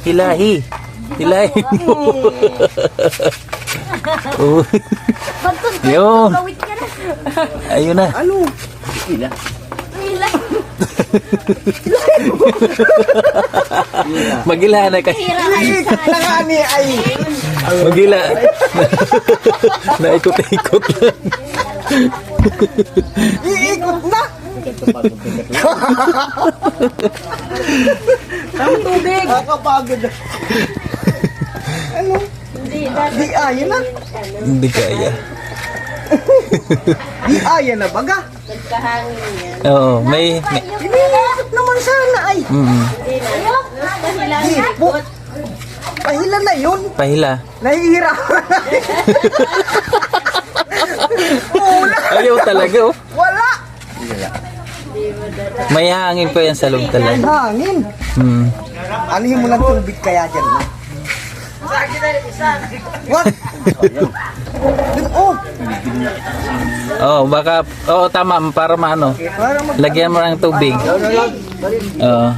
Hilahi. Hilahin mo. Oh. Yun. Ayun na. Ano? Magila na kasi. Langani ay. Magila. Naikot-ikot lang. Iikot na. Ang tubig. Nakakapagod. Ano? Di aya na. Hindi kaya. Di aya na baga. Oo, may... Iniikot naman sana ay. Di po. Pahila na yun. Pahila. Nahihira. Wala. Ayaw talaga oh. Wala. May hangin pa yan sa loob talaga. Hangin. Anuhin mo ng tubig kaya dyan. What? Oh, Oh, baka... Oo, tama. Para maano. para mag... Lagyan mo ng tubig. Oo.